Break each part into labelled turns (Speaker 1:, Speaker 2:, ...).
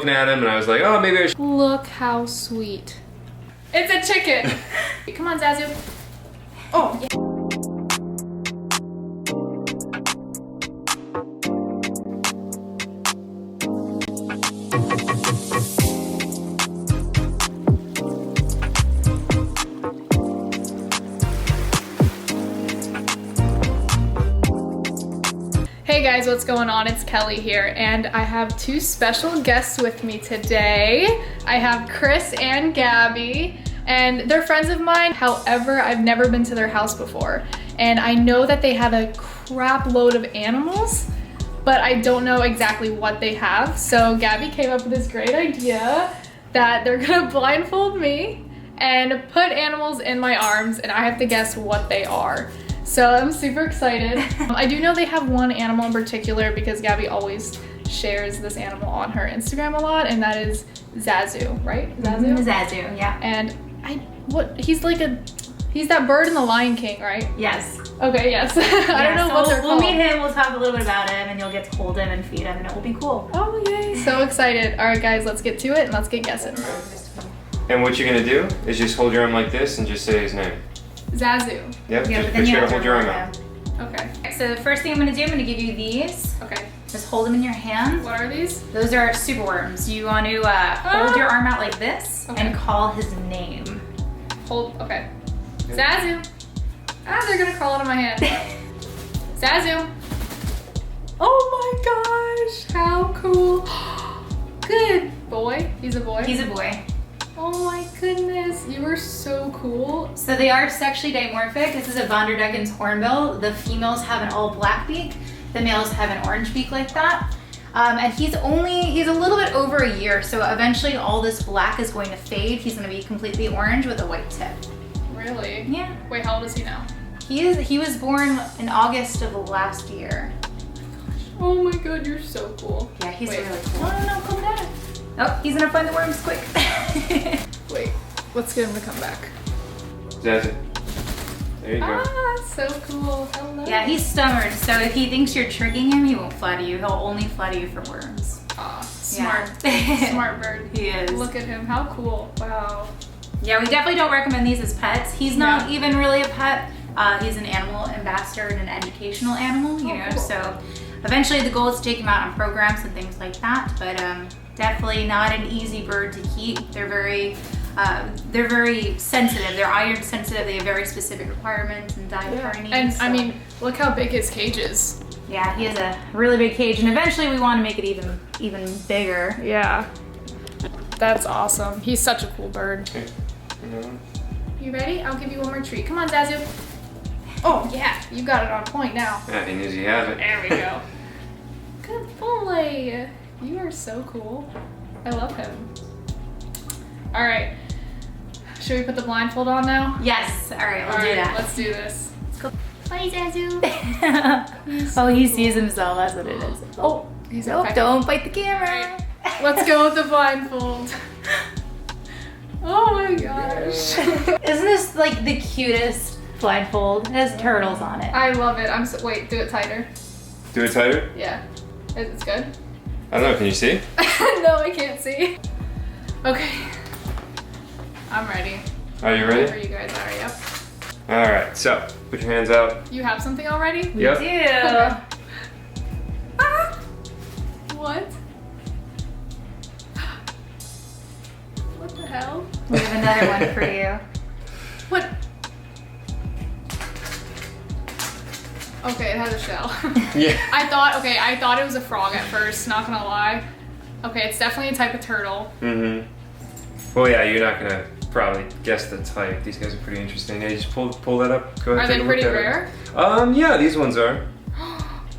Speaker 1: looking at him and I was like, oh, maybe I should.
Speaker 2: Look how sweet. It's a chicken. Come on, Zazu. Oh, yeah. Hey guys, what's going on? It's Kelly here, and I have two special guests with me today. I have Chris and Gabby, and they're friends of mine. However, I've never been to their house before, and I know that they have a crap load of animals, but I don't know exactly what they have. So Gabby came up with this great idea that they're gonna blindfold me and put animals in my arms, and I have to guess what they are. So I'm super excited. I do know they have one animal in particular because Gabby always shares this animal on her Instagram a lot, and that is Zazu, right? Zazu?
Speaker 3: Zazu, yeah.
Speaker 2: And he's that bird in the Lion King, right?
Speaker 3: Yes.
Speaker 2: Okay, yes. I don't know what they're
Speaker 3: called.
Speaker 2: We'll
Speaker 3: meet him, we'll talk a little bit about him, and you'll get to hold him and feed him, and it will be cool.
Speaker 2: Oh, yay. So excited. All right, guys, let's get to it and let's get guessing.
Speaker 1: And what you're gonna do is just hold your arm like this and just say his name.
Speaker 2: Zazu.
Speaker 1: Yep,
Speaker 3: Yeah,
Speaker 1: just
Speaker 3: but then
Speaker 1: be
Speaker 3: you
Speaker 1: sure to
Speaker 3: have
Speaker 1: hold
Speaker 3: to
Speaker 1: your arm
Speaker 3: hold
Speaker 1: out.
Speaker 3: him.
Speaker 2: Okay.
Speaker 3: So the first thing I'm gonna do, I'm gonna give you these.
Speaker 2: Okay.
Speaker 3: Just hold them in your hand.
Speaker 2: What are these?
Speaker 3: Those are super worms. You want to hold your arm out like this
Speaker 2: Okay.
Speaker 3: and call his name.
Speaker 2: Hold, okay. Zazu. Ah, they're gonna crawl out of my hand. Zazu. Oh my gosh, how cool. Good boy. He's a boy?
Speaker 3: He's a boy.
Speaker 2: Oh my goodness, you are so cool.
Speaker 3: So they are sexually dimorphic. This is a Vanderdegen's hornbill. The females have an all black beak. The males have an orange beak like that. And he's a little bit over a year, so eventually all this black is going to fade. He's gonna be completely orange with a white tip.
Speaker 2: Really?
Speaker 3: Yeah.
Speaker 2: Wait, how old is he now?
Speaker 3: He was born in August of last year.
Speaker 2: Oh my god, you're so cool.
Speaker 3: Yeah, he's
Speaker 2: Wait.
Speaker 3: really cool.
Speaker 2: No, come back.
Speaker 3: Oh, he's gonna find the worms quick.
Speaker 2: Wait, let's get him to come back.
Speaker 1: That's it. There you go.
Speaker 2: Ah, so cool. Hello.
Speaker 3: Yeah, he's stubborn, so if he thinks you're tricking him, he won't fly to you. He'll only fly to you for worms.
Speaker 2: Ah, smart.
Speaker 3: Yeah.
Speaker 2: Smart bird.
Speaker 3: He is.
Speaker 2: Look at him, how cool. Wow.
Speaker 3: Yeah, we definitely don't recommend these as pets. He's not even really a pet. He's an animal ambassador and an educational animal, you know,
Speaker 2: cool.
Speaker 3: So eventually the goal is to take him out on programs and things like that, but definitely not an easy bird to keep. They're very sensitive. They're iron sensitive. They have very specific requirements and dietary needs.
Speaker 2: And
Speaker 3: so.
Speaker 2: I mean, look how big his cage is.
Speaker 3: Yeah, he has a really big cage, and eventually we want to make it even bigger.
Speaker 2: Yeah. That's awesome. He's such a cool bird.
Speaker 1: Okay.
Speaker 2: You ready? I'll give you one more treat. Come on, Zazu. Oh, yeah. You got it on point now.
Speaker 1: Yeah, he knows you have it.
Speaker 2: There we go. Good boy. You are so cool. I love him. All right. Should we put the blindfold on now?
Speaker 3: Yes. All right, we'll do that.
Speaker 2: Let's do this.
Speaker 3: Let's go.
Speaker 2: Bye, Zazu.
Speaker 3: Oh, he sees himself. That's what it is.
Speaker 2: Oh, he's
Speaker 3: Nope,
Speaker 2: okay.
Speaker 3: don't bite the camera.
Speaker 2: Let's go with the blindfold. Oh my gosh.
Speaker 3: Isn't this like the cutest blindfold? It has turtles on it.
Speaker 2: I love it. Wait, do it tighter.
Speaker 1: Do it tighter?
Speaker 2: Yeah. It's good?
Speaker 1: I don't know, can you see?
Speaker 2: No, I can't see. Okay. I'm ready.
Speaker 1: Are you
Speaker 2: Wherever
Speaker 1: ready?
Speaker 2: you guys are, yep.
Speaker 1: Alright, so put your hands out.
Speaker 2: You have something already?
Speaker 1: Yep.
Speaker 3: We do.
Speaker 2: Okay. Ah! What? What the hell?
Speaker 3: We have another one for you.
Speaker 2: What? Okay, it has a shell.
Speaker 1: Yeah.
Speaker 2: I thought it was a frog at first, not gonna lie. Okay, it's definitely a type of turtle.
Speaker 1: Mm-hmm. Well, yeah, you're not gonna probably guess the type. These guys are pretty interesting. Hey, just pull that up. Go ahead.
Speaker 2: Are
Speaker 1: take
Speaker 2: they
Speaker 1: a look
Speaker 2: pretty
Speaker 1: at
Speaker 2: rare?
Speaker 1: it. Yeah, these ones are.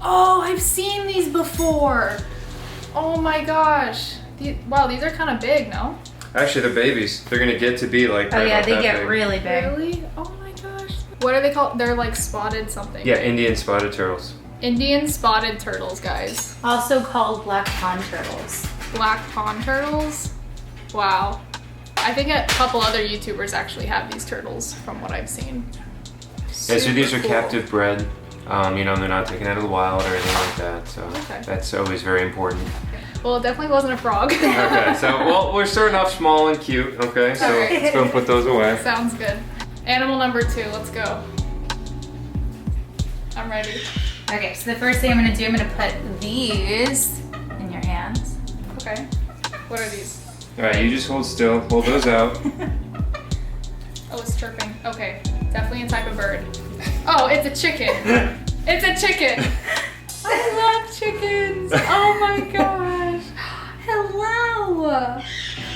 Speaker 2: Oh, I've seen these before. Oh my gosh. Wow, these are kind of big, no?
Speaker 1: Actually, they're babies. They're gonna get to be like.
Speaker 3: Oh
Speaker 1: right
Speaker 3: yeah,
Speaker 1: about
Speaker 3: they
Speaker 1: that
Speaker 3: get
Speaker 1: big.
Speaker 3: really big.
Speaker 2: Really? Oh my gosh. What are they called? They're like spotted something.
Speaker 1: Yeah, Indian spotted turtles.
Speaker 2: Indian spotted turtles, guys.
Speaker 3: Also called black pond turtles.
Speaker 2: Black pond turtles? Wow. I think a couple other YouTubers actually have these turtles from what I've seen.
Speaker 1: Yeah, so these are
Speaker 2: Super cool.
Speaker 1: captive bred. You know, they're not taken out of the wild or anything like that. So
Speaker 2: Okay.
Speaker 1: that's always very important.
Speaker 2: Well, it definitely wasn't a frog.
Speaker 1: Okay, so well, we're starting off small and cute. Okay, so
Speaker 2: Alright.
Speaker 1: let's go and put those away.
Speaker 2: Sounds good. Animal number 2, let's go. I'm ready.
Speaker 3: Okay, so the first thing I'm gonna do, I'm gonna put these in your hands.
Speaker 2: Okay. What are these?
Speaker 1: All right, you just hold still. Hold those out.
Speaker 2: Oh, it's chirping. Okay, definitely a type of bird. Oh, it's a chicken. It's a chicken. I love chickens. Oh my gosh. Hello.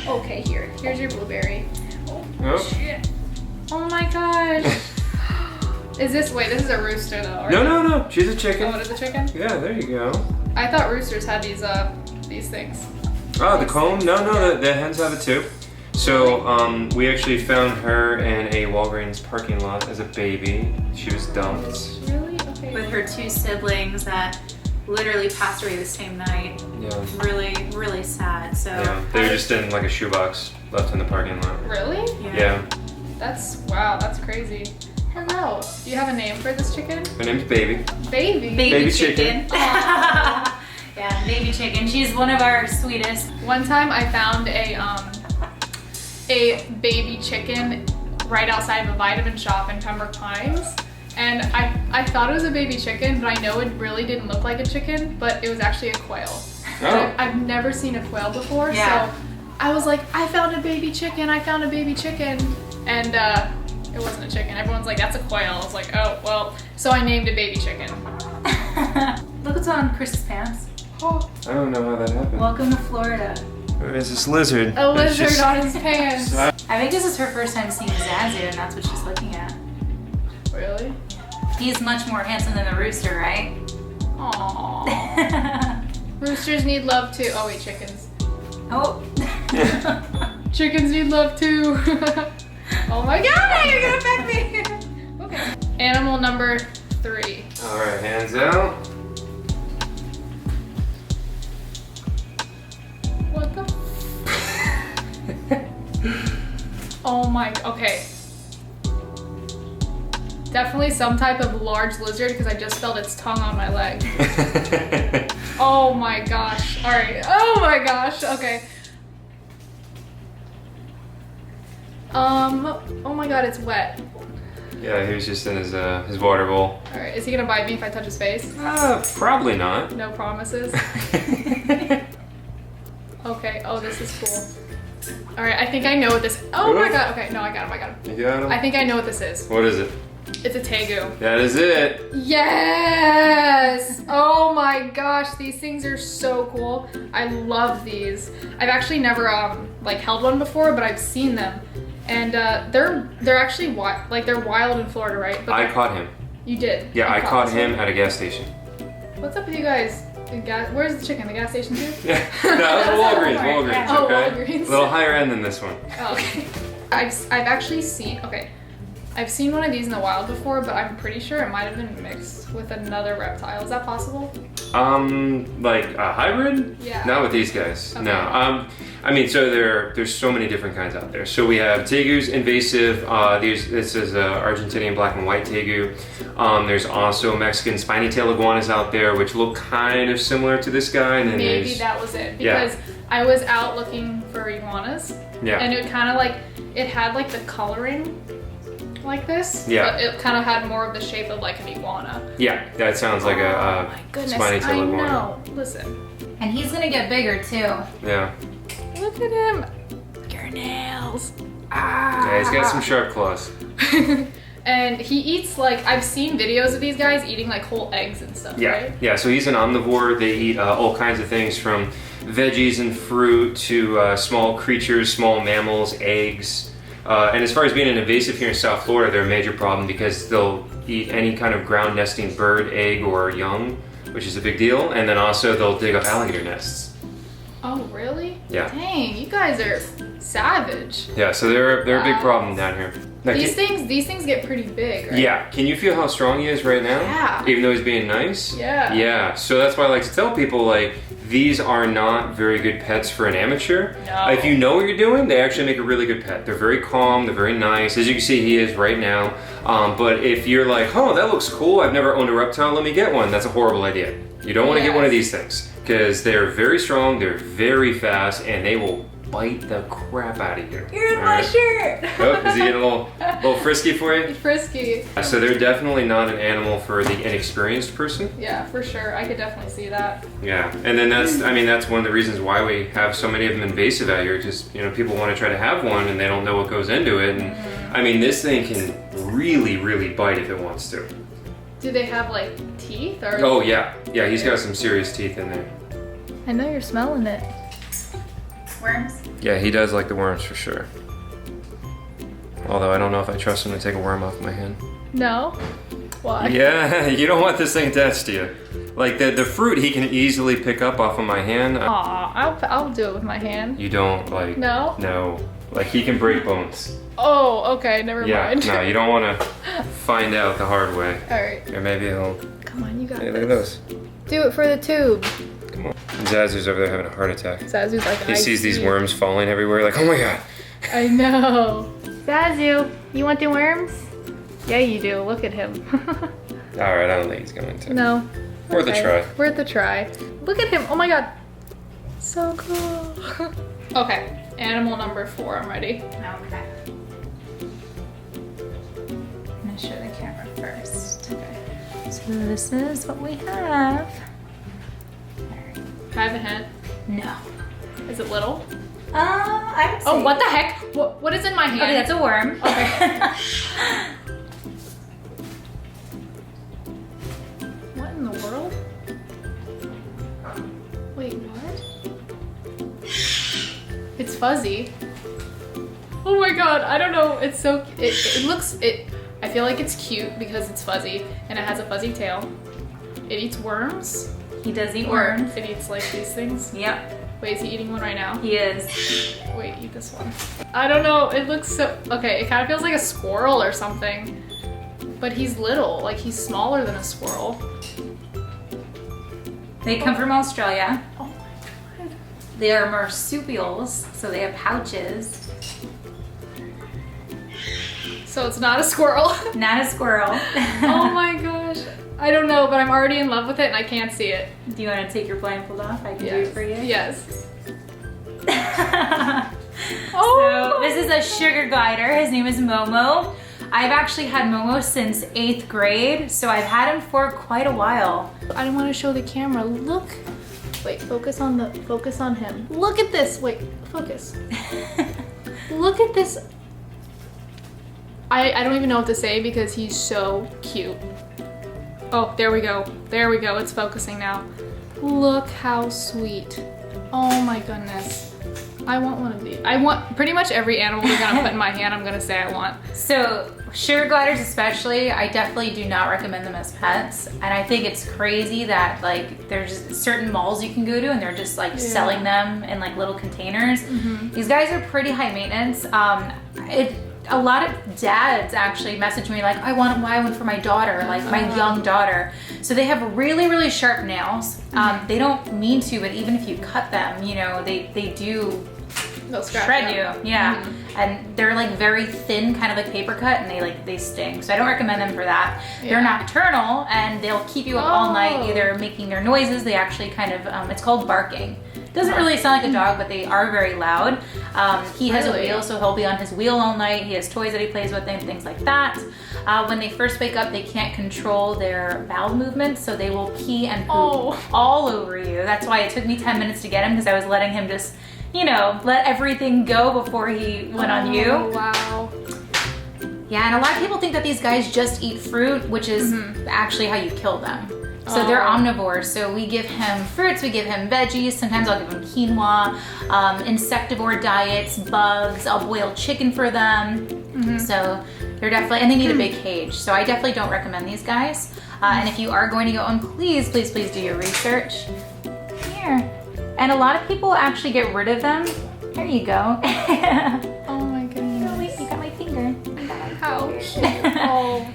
Speaker 2: Okay, here's your blueberry.
Speaker 1: Oh.
Speaker 2: Shit. Oh my gosh. Wait, this is a rooster though, right?
Speaker 1: No. She's a chicken.
Speaker 2: Oh, it is a chicken?
Speaker 1: Yeah, there you go.
Speaker 2: I thought roosters had these things.
Speaker 1: Oh, the comb? No, the hens have it too. So, we actually found her in a Walgreens parking lot as a baby. She was dumped.
Speaker 2: Really? Okay.
Speaker 3: With her 2 siblings that literally passed away the same night.
Speaker 1: Yeah.
Speaker 3: Really, really sad. So
Speaker 1: Yeah, they were just in like a shoebox left in the parking lot.
Speaker 2: Really?
Speaker 1: Yeah.
Speaker 2: Wow, that's crazy. Hello. Do you have a name for this chicken?
Speaker 1: Her name's Baby.
Speaker 2: Baby.
Speaker 1: Baby chicken.
Speaker 3: Yeah, baby chicken. She's one of our sweetest.
Speaker 2: One time I found a baby chicken right outside of a vitamin shop in Pembroke Pines. And I thought it was a baby chicken, but I know it really didn't look like a chicken, but it was actually a quail.
Speaker 1: Oh.
Speaker 2: I've never seen a quail before,
Speaker 3: Yeah.
Speaker 2: so I was like, I found a baby chicken, and it wasn't a chicken. Everyone's like, that's a quail. I was like, oh, well, so I named it baby chicken.
Speaker 3: Look what's on Chris's pants.
Speaker 2: Oh,
Speaker 1: I don't know how that happened.
Speaker 3: Welcome to Florida.
Speaker 1: There's this lizard.
Speaker 2: a lizard on his pants.
Speaker 3: I think this is her first time seeing Zazu, and that's what she's looking at.
Speaker 2: Really?
Speaker 3: He's much more handsome than the rooster, right?
Speaker 2: Aww. Roosters need love too. Oh wait, chickens.
Speaker 3: Oh.
Speaker 2: Chickens need love too. Oh my god, you're gonna peck me. Okay. Animal number 3.
Speaker 1: All right, hands out.
Speaker 2: What the? Oh my. Okay. Definitely some type of large lizard because I just felt its tongue on my leg. Oh my gosh. All right. Oh my gosh. Okay. Oh my god, it's wet.
Speaker 1: Yeah, he was just in his water bowl.
Speaker 2: All right. Is he gonna bite me if I touch his face?
Speaker 1: Probably not.
Speaker 2: No promises. Okay. Oh, this is cool. All right. I think I know what this. Oh my god. Okay. No, I got him.
Speaker 1: You got him?
Speaker 2: I think I know what this is.
Speaker 1: What is it?
Speaker 2: It's a tegu.
Speaker 1: That is it.
Speaker 2: Yes! Oh my gosh, these things are so cool. I love these. I've actually never like held one before, but I've seen them, and they're actually they're wild in Florida, right? But
Speaker 1: I caught him.
Speaker 2: You did.
Speaker 1: Yeah,
Speaker 2: You
Speaker 1: I caught
Speaker 2: this
Speaker 1: him
Speaker 2: one?
Speaker 1: at a gas station.
Speaker 2: What's up with you guys? Where's the chicken? The gas station too?
Speaker 1: Yeah, that was a Walgreens.
Speaker 3: Walmart.
Speaker 2: Oh,
Speaker 1: Okay.
Speaker 2: Walgreens.
Speaker 1: A little higher end than this one.
Speaker 2: Oh, okay. I've actually seen. Okay. I've seen one of these in the wild before, but I'm pretty sure it might have been mixed with another reptile. Is that possible?
Speaker 1: Like a hybrid?
Speaker 2: Yeah.
Speaker 1: Not with these guys.
Speaker 2: Okay.
Speaker 1: No. I mean, so there's so many different kinds out there. So we have tegus, invasive. This is Argentinian black and white tegu. There's also Mexican spiny tail iguanas out there, which look kind of similar to this guy. And then
Speaker 2: Maybe
Speaker 1: there's,
Speaker 2: that was it
Speaker 1: Yeah.
Speaker 2: because I was out looking for iguanas,
Speaker 1: yeah.
Speaker 2: and it kind of it had like the coloring like this.
Speaker 1: Yeah.
Speaker 2: But it kind of had more of the shape of like an iguana.
Speaker 1: Yeah, that sounds like
Speaker 2: Oh
Speaker 1: a
Speaker 2: my goodness!
Speaker 1: spiny tail
Speaker 2: I
Speaker 1: iguana.
Speaker 2: know. Listen,
Speaker 3: And he's gonna get bigger too.
Speaker 1: Yeah.
Speaker 2: look at him. Look at your nails. Ah.
Speaker 1: Yeah, he's got some sharp claws.
Speaker 2: And he eats I've seen videos of these guys eating like whole eggs and stuff.
Speaker 1: Yeah,
Speaker 2: Right?
Speaker 1: yeah. So he's an omnivore. They eat all kinds of things from veggies and fruit to small creatures, small mammals, eggs. And as far as being an invasive here in South Florida, they're a major problem because they'll eat any kind of ground nesting bird, egg, or young, which is a big deal. And then also they'll dig up alligator nests.
Speaker 2: Oh really?
Speaker 1: Yeah.
Speaker 2: Dang, you guys are savage.
Speaker 1: Yeah. So they're a big
Speaker 2: Wow.
Speaker 1: problem down here. Now,
Speaker 2: These things get pretty big, right?
Speaker 1: Yeah. Can you feel how strong he is right now?
Speaker 2: Yeah.
Speaker 1: Even though he's being nice?
Speaker 2: Yeah.
Speaker 1: Yeah. So that's why I like to tell people, these are not very good pets for an amateur.
Speaker 2: No.
Speaker 1: If you know what you're doing, they actually make a really good pet. They're very calm, they're very nice. As you can see, he is right now. But if you're like, oh, that looks cool, I've never owned a reptile, let me get one, that's a horrible idea. You don't want to get one of
Speaker 2: Yes.
Speaker 1: these things because they're very strong, they're very fast, and they will bite the crap out of you.
Speaker 3: You're in
Speaker 1: All
Speaker 3: my
Speaker 1: right?
Speaker 3: shirt.
Speaker 1: Oh, is he getting a little frisky for you?
Speaker 2: Frisky.
Speaker 1: So they're definitely not an animal for the inexperienced person.
Speaker 2: Yeah, for sure. I could definitely see that.
Speaker 1: Yeah, and then that's one of the reasons why we have so many of them invasive out here. Just people want to try to have one and they don't know what goes into it. And I mean, this thing can really, really bite if it wants to.
Speaker 2: Do they have like teeth or?
Speaker 1: Oh yeah, he's got some serious teeth in there.
Speaker 2: I know you're smelling it.
Speaker 3: Worms?
Speaker 1: Yeah, he does like the worms for sure. Although I don't know if I trust him to take a worm off my hand.
Speaker 2: No? Why?
Speaker 1: Yeah, you don't want this thing attached to you. Like the fruit he can easily pick up off of my hand.
Speaker 2: Aw, I'll do it with my hand.
Speaker 1: You don't like.
Speaker 2: No?
Speaker 1: No. Like he can break bones.
Speaker 2: Oh, okay, never
Speaker 1: Yeah,
Speaker 2: mind.
Speaker 1: no, you don't want to find out the hard way.
Speaker 2: Alright,
Speaker 1: Or maybe he'll.
Speaker 2: come on, you got
Speaker 1: Hey,
Speaker 2: this.
Speaker 1: look at those.
Speaker 2: Do it for the tube.
Speaker 1: Come on. Zazu's over there having a heart attack.
Speaker 2: Zazu's like,
Speaker 1: He
Speaker 2: I
Speaker 1: sees these
Speaker 2: see.
Speaker 1: worms falling everywhere, like, oh my god.
Speaker 2: I know. Zazu, you want the worms? Yeah, you do. Look at him.
Speaker 1: Alright, I don't think he's going to.
Speaker 2: No.
Speaker 1: Worth a try.
Speaker 2: Worth a try. Look at him. Oh my god. So cool. Okay, animal number 4. I'm ready.
Speaker 3: Okay. I'm gonna show the camera first.
Speaker 2: Okay.
Speaker 3: So this is what we have.
Speaker 2: Can I have a hint?
Speaker 3: No.
Speaker 2: Is it little?
Speaker 3: I would say.
Speaker 2: Oh, what the heck? What is in my hand?
Speaker 3: Okay, that's a worm.
Speaker 2: Okay. What in the world? Wait, what? It's fuzzy. Oh my god, I don't know. It's so it looks I feel like it's cute because it's fuzzy and it has a fuzzy tail. It eats worms.
Speaker 3: He does eat
Speaker 2: Or
Speaker 3: worms.
Speaker 2: it eats like these things.
Speaker 3: Yep,
Speaker 2: Wait, is he eating one right now?
Speaker 3: he is.
Speaker 2: Wait, eat this one. I don't know. It looks so okay. It kind of feels like a squirrel or something. But he's little. Like he's smaller than a squirrel.
Speaker 3: They come from Australia.
Speaker 2: Oh my god.
Speaker 3: They are marsupials, so they have pouches.
Speaker 2: So it's not a squirrel.
Speaker 3: Not a squirrel.
Speaker 2: Oh my gosh. I don't know, but I'm already in love with it and I can't see it.
Speaker 3: Do you want to take your blindfold off? I can do it for you.
Speaker 2: Yes.
Speaker 3: So
Speaker 2: Oh.
Speaker 3: this is a sugar glider. His name is Momo. I've actually had Momo since 8th grade, so I've had him for quite a while.
Speaker 2: I don't want to show the camera. Look. Wait, focus on him. Look at this. Wait, focus. Look at this. I don't even know what to say because he's so cute. Oh, there we go. There we go. It's focusing now. Look how sweet. Oh my goodness. I want one of these. I want pretty much every animal you're gonna put in my hand, I'm gonna say I want.
Speaker 3: So sugar gliders especially, I definitely do not recommend them as pets. And I think it's crazy that like there's certain malls you can go to and they're just like selling them in like little containers. These guys are pretty high maintenance. A lot of dads actually message me like, I want to buy one for my daughter, like my young daughter. So they have really, really sharp nails. They don't mean to, but even if you cut them, you know, they do
Speaker 2: They'll scratch
Speaker 3: shred
Speaker 2: you.
Speaker 3: you. Yeah. And they're like very thin, kind of like paper cut, and they sting. So I don't recommend them for that. They're nocturnal and they'll keep you up all night, either making their noises. They actually kind of, it's called barking. Doesn't really sound like a dog, but they are very loud. He has a wheel, so he'll be on his wheel all night. He has toys that he plays with and things like that. When they first wake up, they can't control their bowel movements, so they will pee and poop all over you. That's why it took me 10 minutes to get him, because I was letting him just, you know, let everything go before he went on you.
Speaker 2: Oh, wow.
Speaker 3: Yeah, and a lot of people think that these guys just eat fruit, which is actually how you kill them. So they're omnivores, so we give him fruits, we give him veggies, sometimes I'll give him quinoa, insectivore diets, bugs, I'll boil chicken for them. So they're definitely, and they need a big cage. So I definitely don't recommend these guys. And if you are going to go on, please, please, please do your research. Here. And a lot of people actually get rid of them. Here you go.
Speaker 2: Oh my goodness.
Speaker 3: Oh wait, you got my finger.
Speaker 2: How cute. Oh.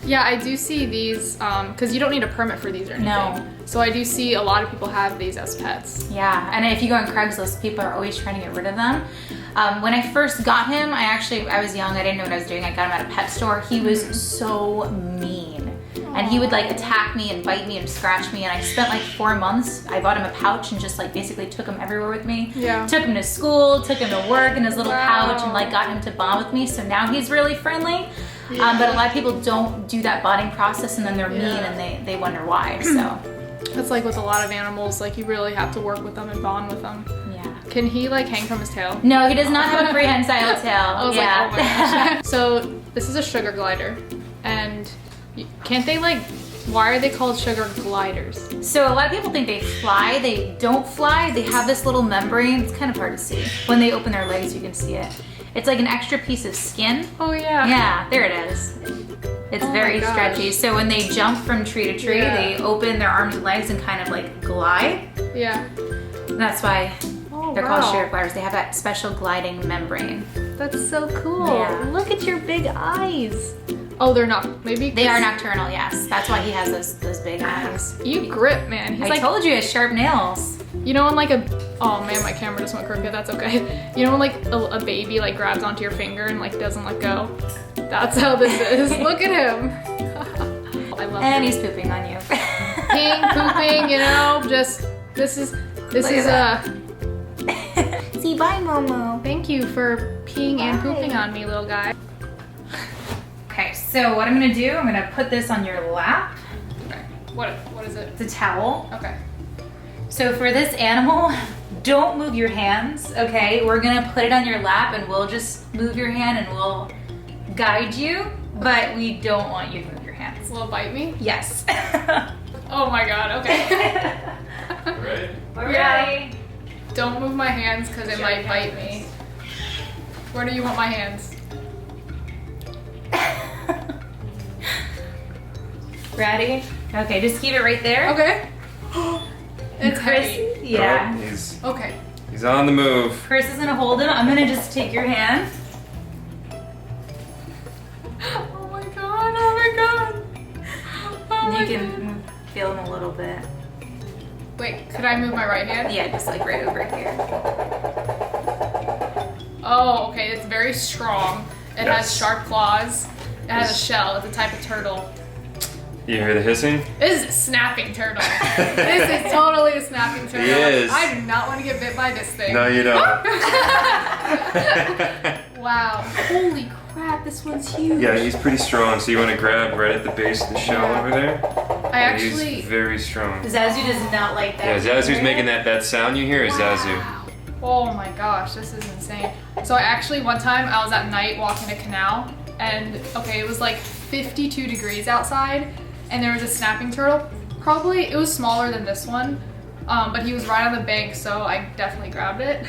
Speaker 2: Yeah, I do see these, because you don't need a permit for these or anything.
Speaker 3: No.
Speaker 2: So I do see a lot of people have these as pets.
Speaker 3: Yeah, and if you go on Craigslist, people are always trying to get rid of them. When I first got him, I was young, I didn't know what I was doing. I got him at a pet store. He was so mean. And he would like attack me and bite me and scratch me. And I spent like 4 months. I bought him a pouch and just like basically took him everywhere with me.
Speaker 2: Yeah.
Speaker 3: Took him to school, took him to work in his little
Speaker 2: Wow.
Speaker 3: pouch, and like got him to bond with me. So now he's really friendly. But a lot of people don't do that bonding process, and then they're mean and they wonder why. So
Speaker 2: It's like with a lot of animals, like you really have to work with them and bond with them.
Speaker 3: yeah.
Speaker 2: Can he like hang from his tail?
Speaker 3: No, he does not have a prehensile tail.
Speaker 2: I was like, oh my gosh. So this is a sugar glider, and can't they like? Why are they called sugar gliders?
Speaker 3: So a lot of people think they fly. They don't fly. They have this little membrane. It's kind of hard to see. When they open their legs, you can see it. It's like an extra piece of skin.
Speaker 2: Oh yeah.
Speaker 3: Yeah, there it is. It's
Speaker 2: Oh
Speaker 3: very
Speaker 2: my gosh.
Speaker 3: stretchy. So when they jump from tree to tree, they open their arms and legs and kind of like glide.
Speaker 2: Yeah.
Speaker 3: And that's why
Speaker 2: Oh,
Speaker 3: they're
Speaker 2: wow.
Speaker 3: called sugar gliders. They have that special gliding membrane.
Speaker 2: That's so cool.
Speaker 3: Yeah.
Speaker 2: Look at your big eyes. Oh, they're not. Maybe
Speaker 3: They are nocturnal, yes. That's why he has those big eyes.
Speaker 2: You grip, man. He's
Speaker 3: I
Speaker 2: like,
Speaker 3: told you, he has sharp nails.
Speaker 2: you know when like a, oh man, my camera just went crooked. That's okay. You know when like a baby like grabs onto your finger and like doesn't let go? That's how this is. Look at him. I love
Speaker 3: And
Speaker 2: him.
Speaker 3: he's pooping on you.
Speaker 2: Peeing, pooping, you know, just this is
Speaker 3: Look at See, bye, Momo.
Speaker 2: thank you for peeing and pooping on me, little guy.
Speaker 3: Okay, so what I'm gonna do, I'm gonna put this on your lap.
Speaker 2: Okay. What is it?
Speaker 3: It's a towel.
Speaker 2: Okay.
Speaker 3: So for this animal, don't move your hands, okay? We're gonna put it on your lap and we'll just move your hand and we'll guide you, but we don't want you to move your hands.
Speaker 2: Will it bite me?
Speaker 3: Yes.
Speaker 2: Oh my god, okay.
Speaker 1: Right?
Speaker 3: We're
Speaker 2: Yeah.
Speaker 3: ready.
Speaker 2: Don't move my hands because it might bite me. Where do you want my hands?
Speaker 3: Ready? Okay, just keep it right there.
Speaker 2: Okay. It's heavy.
Speaker 3: Yeah.
Speaker 1: Oh,
Speaker 2: Okay.
Speaker 1: he's on the move.
Speaker 3: Chris is gonna hold him. I'm gonna just take your hand.
Speaker 2: Oh my god, oh my god. Oh
Speaker 3: And
Speaker 2: my
Speaker 3: you
Speaker 2: god.
Speaker 3: can feel him a little bit.
Speaker 2: Wait, could I move my right hand?
Speaker 3: Yeah, just like right over here.
Speaker 2: Oh, okay, it's very strong. It has
Speaker 1: Yes.
Speaker 2: sharp claws. It has a shell. It's a type of turtle.
Speaker 1: You hear the hissing?
Speaker 2: This is a snapping turtle. This is totally a snapping turtle.
Speaker 1: He is.
Speaker 2: I do not want to get bit by this thing.
Speaker 1: No, you don't.
Speaker 2: Wow. Holy crap, this one's huge.
Speaker 1: Yeah, he's pretty strong. So you want to grab right at the base of the shell over there?
Speaker 2: I actually.
Speaker 1: He's very strong.
Speaker 3: Zazu does not like that.
Speaker 1: Yeah, Zazu's making that sound you hear is Zazu.
Speaker 2: Wow. Oh my gosh, this is insane. So I actually, one time I was at night walking a canal and okay, it was like 52 degrees outside and there was a snapping turtle. Probably, it was smaller than this one, but he was right on the bank, so I definitely grabbed it.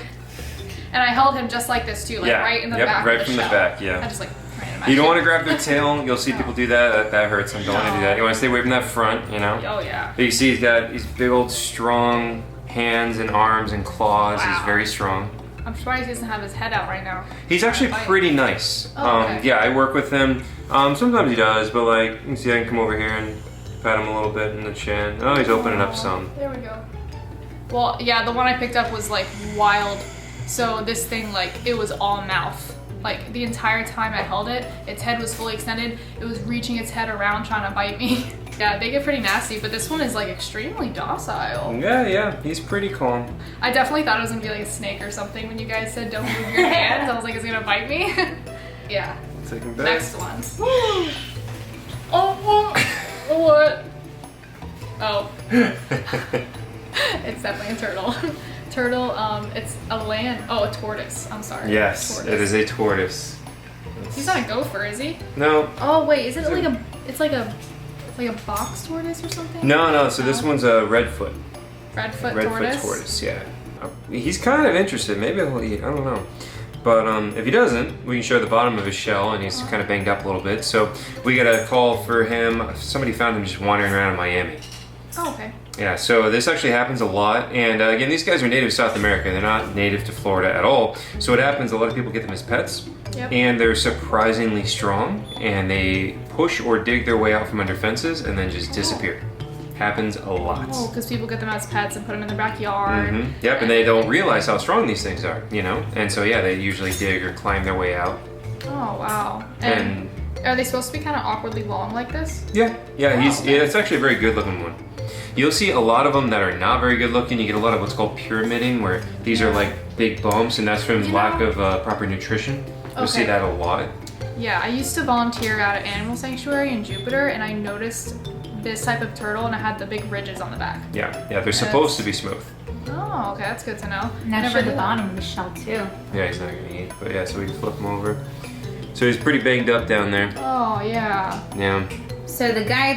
Speaker 2: And I held him just like this too, like
Speaker 1: Yeah,
Speaker 2: right in the
Speaker 1: yep,
Speaker 2: back
Speaker 1: right
Speaker 2: of the
Speaker 1: from the
Speaker 2: shell.
Speaker 1: back, yeah.
Speaker 2: I just like ran in my
Speaker 1: You don't
Speaker 2: shit.
Speaker 1: want to grab their tail. You'll see people do that. That hurts them. Don't want to do that. You want to stay away from that front, you know?
Speaker 2: Oh yeah.
Speaker 1: But you see he's got these big old strong hands and arms and claws.
Speaker 2: Wow.
Speaker 1: He's very strong.
Speaker 2: I'm surprised he doesn't have his head out right now.
Speaker 1: He's actually
Speaker 2: Bite.
Speaker 1: pretty nice.
Speaker 2: Oh, okay.
Speaker 1: Yeah, I work with him. Sometimes he does, but like, you can see I can come over here and pat him a little bit in the chin. Oh, he's opening up some.
Speaker 2: There we go. Well, yeah, the one I picked up was like wild. So this thing, like, it was all mouth. Like the entire time I held it, its head was fully extended. It was reaching its head around trying to bite me. Yeah, they get pretty nasty, but this one is like extremely docile.
Speaker 1: Yeah, he's pretty calm.
Speaker 2: I definitely thought it was gonna be like a snake or something when you guys said don't move your hands. I was like, it's gonna bite me. Yeah.
Speaker 1: Take him back.
Speaker 2: Next one. Oh, what? Oh. It's definitely a turtle. Turtle, it's a a tortoise. I'm sorry.
Speaker 1: Yes,
Speaker 2: Tortoise.
Speaker 1: it is a tortoise.
Speaker 2: He's not a gopher, is he?
Speaker 1: No,
Speaker 2: Oh wait, is it like a? It's like a box tortoise or something?
Speaker 1: no. So this one's a redfoot.
Speaker 2: Redfoot
Speaker 1: Redfoot tortoise, yeah. He's kind of interested. Maybe he'll eat. I don't know. But if he doesn't, we can show the bottom of his shell, and he's kind of banged up a little bit. So we got a call for him. Somebody found him just wandering around in Miami.
Speaker 2: Oh, okay.
Speaker 1: Yeah, so this actually happens a lot. And again, these guys are native to South America. They're not native to Florida at all. So what happens, a lot of people get them as pets.
Speaker 2: Yep.
Speaker 1: And they're surprisingly strong. And they push or dig their way out from under fences and then just disappear. Happens a lot.
Speaker 2: Oh, because people get them as pets and put them in their backyard.
Speaker 1: Yep, and they don't realize how strong these things are, you know? And so, yeah, they usually dig or climb their way out.
Speaker 2: Oh, wow.
Speaker 1: And
Speaker 2: Are they supposed to be kind of awkwardly long like this?
Speaker 1: Yeah, yeah,
Speaker 2: Oh, okay.
Speaker 1: it's actually a very good looking one. You'll see a lot of them that are not very good looking. You get a lot of what's called pyramiding, where these are like big bumps, and that's from lack of proper nutrition. You'll see
Speaker 2: Okay.
Speaker 1: that a lot.
Speaker 2: Yeah, I used to volunteer at an animal sanctuary in Jupiter, and I noticed this type of turtle, and it had the big ridges on the back.
Speaker 1: Yeah, they're supposed to be smooth.
Speaker 2: Oh, okay, that's good to know.
Speaker 3: Now
Speaker 2: Never
Speaker 3: show
Speaker 2: knew
Speaker 3: the
Speaker 2: that.
Speaker 3: bottom of the shell too.
Speaker 1: Yeah, he's not gonna eat, but yeah, so we can flip him over. So he's pretty banged up down there.
Speaker 2: Oh, yeah.
Speaker 1: Yeah.
Speaker 3: So the guy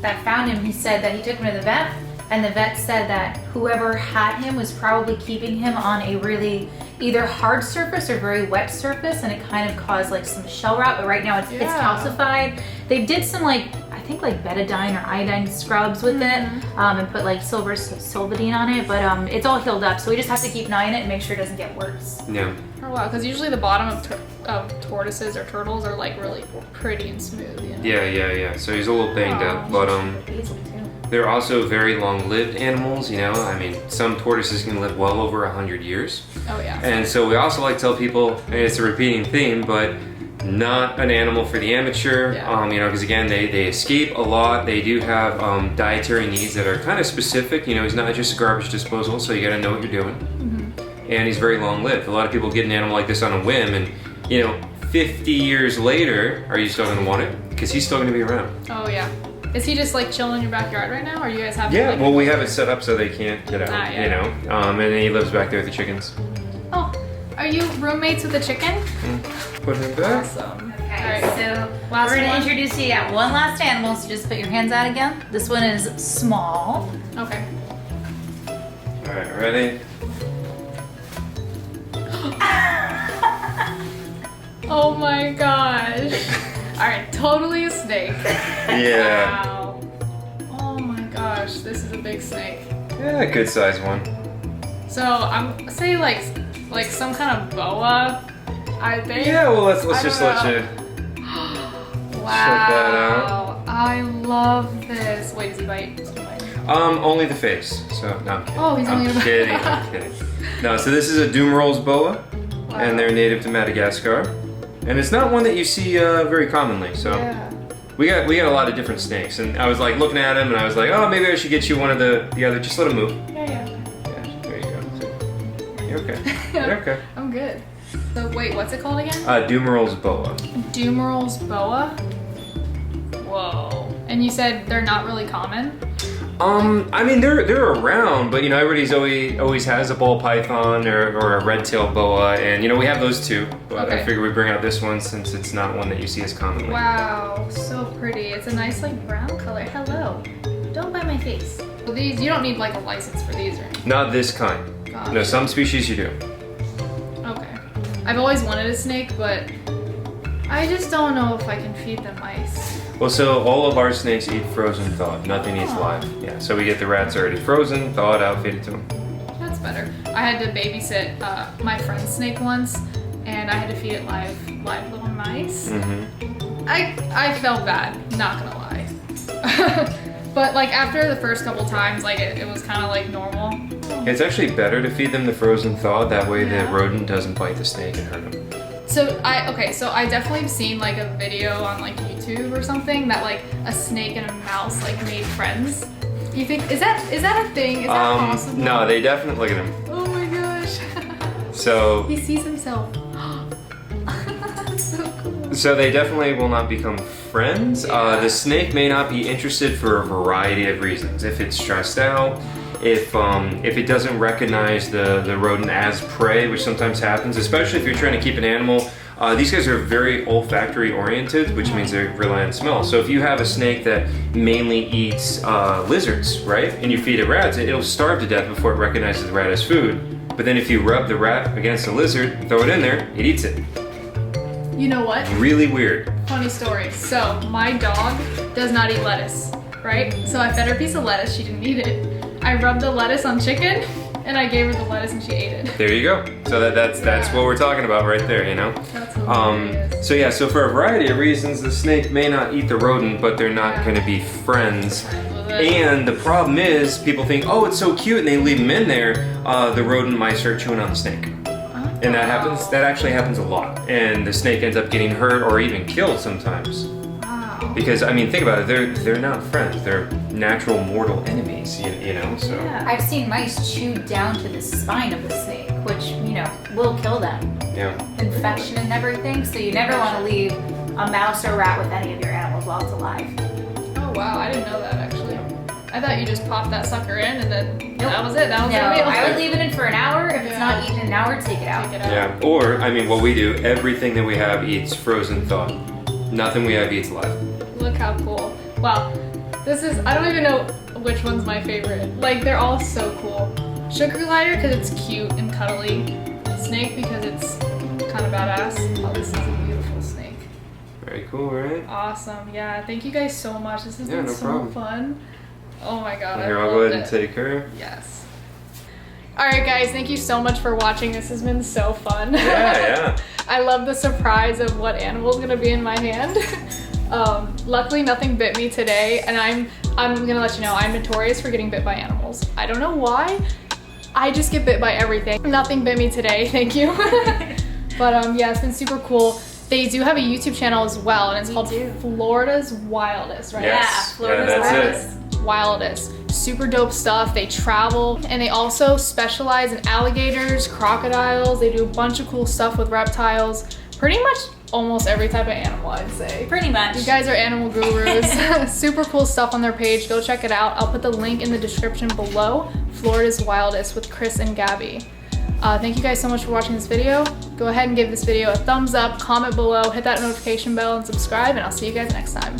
Speaker 3: that found him, he said that he took him to the vet, and the vet said that whoever had him was probably keeping him on a really either hard surface or very wet surface, and it kind of caused like some shell rot. But right now it's calcified. They did some I think betadine or iodine scrubs with it, and put like silvadine on it. But it's all healed up, so we just have to keep an eye on it and make sure it doesn't get worse.
Speaker 1: Yeah.
Speaker 2: Oh, wow, because usually the bottom of tortoises or turtles are like really pretty and smooth. You know?
Speaker 1: Yeah. So he's a little banged up, but
Speaker 3: Basil too.
Speaker 1: they're also very long-lived animals. You know, I mean, some tortoises can live well over 100 years.
Speaker 2: Oh, yeah.
Speaker 1: And so we also like to tell people, and it's a repeating theme, but not an animal for the amateur.
Speaker 2: Yeah.
Speaker 1: You know, because again, they escape a lot. They do have dietary needs that are kind of specific. You know, he's not just a garbage disposal, so you got to know what you're doing. And he's very long-lived. A lot of people get an animal like this on a whim, and you know, 50 years later, are you still going to want it? Because he's still going to be around.
Speaker 2: Oh, yeah. Is he just like chilling in your backyard right now, or you guys have?
Speaker 1: Yeah,
Speaker 2: like,
Speaker 1: well, we have it set up so they can't get out.
Speaker 2: Ah, yeah.
Speaker 1: You know, and then he lives back there with the chickens.
Speaker 2: Oh, are you roommates with the chicken?
Speaker 1: Put him back.
Speaker 2: Awesome.
Speaker 3: Okay,
Speaker 2: All right.
Speaker 3: so
Speaker 2: Last
Speaker 3: we're gonna
Speaker 2: one?
Speaker 3: introduce you at one last animal, so just put your hands out again. This one is small.
Speaker 2: Okay.
Speaker 1: All right, ready?
Speaker 2: Oh my gosh. All right, totally a snake.
Speaker 1: Yeah.
Speaker 2: Wow. Oh my gosh, this is a big snake.
Speaker 1: Yeah, good size one.
Speaker 2: So I'm say like some kind of boa, I think.
Speaker 1: Yeah, well, let's
Speaker 2: I
Speaker 1: just
Speaker 2: don't
Speaker 1: let
Speaker 2: know.
Speaker 1: you.
Speaker 2: Wow.
Speaker 1: that out.
Speaker 2: I love this. Wait, does he bite? Does he bite?
Speaker 1: Only the face. So no, I'm kidding.
Speaker 2: Oh, he's only
Speaker 1: I'm
Speaker 2: the-
Speaker 1: kidding. I'm kidding. No, so this is a Dumerol's boa,
Speaker 2: Wow.
Speaker 1: and they're native to Madagascar, and it's not one that you see very commonly. So
Speaker 2: Yeah.
Speaker 1: we got a lot of different snakes, and I was like looking at him, and I was like, oh, maybe I should get you one of the other. Just let him move.
Speaker 2: Yeah.
Speaker 1: Yeah, there you go. So, you're okay. You're okay.
Speaker 2: I'm good. So wait, what's it called again?
Speaker 1: Dumerol's boa.
Speaker 2: Dumerol's boa. Whoa. And you said they're not really common?
Speaker 1: I mean they're around, but you know everybody's always has a ball python or a red-tailed boa, and you know we have those too. But I
Speaker 2: Okay.
Speaker 1: figure we bring out this one since it's not one that you see as commonly.
Speaker 2: Wow, so pretty. It's a nice like brown color. Hello. Don't bite my face. Well, these, you don't need like a license for these or anything.
Speaker 1: Not this kind.
Speaker 2: Got
Speaker 1: No,
Speaker 2: it.
Speaker 1: some species you do.
Speaker 2: Okay. I've always wanted a snake, but I just don't know if I can feed them ice.
Speaker 1: Well, so all of our snakes eat frozen thawed. Nothing eats
Speaker 2: Oh.
Speaker 1: live. Yeah, so we get the rats already frozen, thawed out, feed it to them.
Speaker 2: That's better. I had to babysit my friend's snake once, and I had to feed it live little mice.
Speaker 1: Mm-hmm.
Speaker 2: I felt bad, not gonna lie. But like after the first couple times, like it was kind of like normal.
Speaker 1: It's actually better to feed them the frozen thawed. That way
Speaker 2: Yeah.
Speaker 1: the rodent doesn't bite the snake and hurt them.
Speaker 2: So I definitely have seen like a video on like YouTube or something that like a snake and a mouse like made friends. You think is that a thing? Is that possible?
Speaker 1: No, they definitely look at him.
Speaker 2: Oh my gosh.
Speaker 1: So
Speaker 2: He sees himself. That's so cool.
Speaker 1: So they definitely will not become friends.
Speaker 2: Yeah.
Speaker 1: The snake may not be interested for a variety of reasons. If it's stressed out, if it doesn't recognize the rodent as prey, which sometimes happens, especially if you're trying to keep an animal. These guys are very olfactory oriented, which means they rely on smell. So if you have a snake that mainly eats lizards, right, and you feed it rats, it'll starve to death before it recognizes the rat as food. But then if you rub the rat against the lizard, throw it in there, it eats it.
Speaker 2: You know what?
Speaker 1: Really weird.
Speaker 2: Funny story. So my dog does not eat lettuce, right? So I fed her a piece of lettuce. She didn't eat it. I rubbed the lettuce on chicken, and I gave her the lettuce, and she ate it.
Speaker 1: There you go. So that's what we're talking about right there, you know?
Speaker 2: That's hilarious.
Speaker 1: So yeah, so for a variety of reasons, the snake may not eat the rodent, but they're not
Speaker 2: Yeah.
Speaker 1: going to be friends.
Speaker 2: With it.
Speaker 1: And the problem is, people think, oh, it's so cute, and they leave them in there. The rodent might start chewing on the snake. And that actually happens a lot. And the snake ends up getting hurt or even killed sometimes.
Speaker 2: Wow.
Speaker 1: Because, I mean, think about it, they're not friends, they're natural mortal enemies, you know, so.
Speaker 2: Yeah.
Speaker 3: I've seen mice chew down to the spine of the snake, which, you know, will kill them.
Speaker 1: Yeah.
Speaker 3: Infection and everything, so you never want to leave a mouse or rat with any of your animals while it's alive.
Speaker 2: Oh wow, I didn't know that actually. I thought you just popped that sucker in and then
Speaker 3: Nope.
Speaker 2: that was it. That was
Speaker 3: No,
Speaker 2: the meal.
Speaker 3: I would leave it in for an hour. If it's
Speaker 2: Yeah.
Speaker 3: not eaten in an hour, take it out.
Speaker 2: Take it out.
Speaker 1: Yeah, or, I mean, what we do, everything that we have eats frozen thawed. Nothing we have eats live.
Speaker 2: Look how cool. Wow. This is, I don't even know which one's my favorite. Like, they're all so cool. Sugar glider because it's cute and cuddly. Snake because it's kind of badass. Oh, this is a beautiful snake.
Speaker 1: Very cool, right?
Speaker 2: Awesome. Yeah, thank you guys so much. This has
Speaker 1: Yeah,
Speaker 2: been
Speaker 1: no
Speaker 2: so
Speaker 1: problem.
Speaker 2: fun. Oh my god,
Speaker 1: Here,
Speaker 2: I
Speaker 1: I'll go
Speaker 2: loved
Speaker 1: ahead and
Speaker 2: it.
Speaker 1: take her.
Speaker 2: Yes. Alright guys, thank you so much for watching. This has been so fun.
Speaker 1: Yeah.
Speaker 2: I love the surprise of what animal is gonna be in my hand. Luckily nothing bit me today, and I'm gonna let you know I'm notorious for getting bit by animals. I don't know why. I just get bit by everything. Nothing bit me today, thank you. But yeah, it's been super cool. They do have a YouTube channel as well, and it's called Florida's Wildest, right?
Speaker 1: Yes.
Speaker 3: Yeah, Florida's
Speaker 1: Yeah, that's
Speaker 3: Wildest.
Speaker 2: Wildest. Super dope stuff. They travel and they also specialize in alligators, crocodiles. They do a bunch of cool stuff with reptiles. Pretty much almost every type of animal, I'd say.
Speaker 3: Pretty much.
Speaker 2: You guys are animal gurus. Super cool stuff on their page. Go check it out. I'll put the link in the description below. Florida's Wildest with Chris and Gabby. Thank you guys so much for watching this video. Go ahead and give this video a thumbs up, comment below, hit that notification bell, and subscribe, and I'll see you guys next time.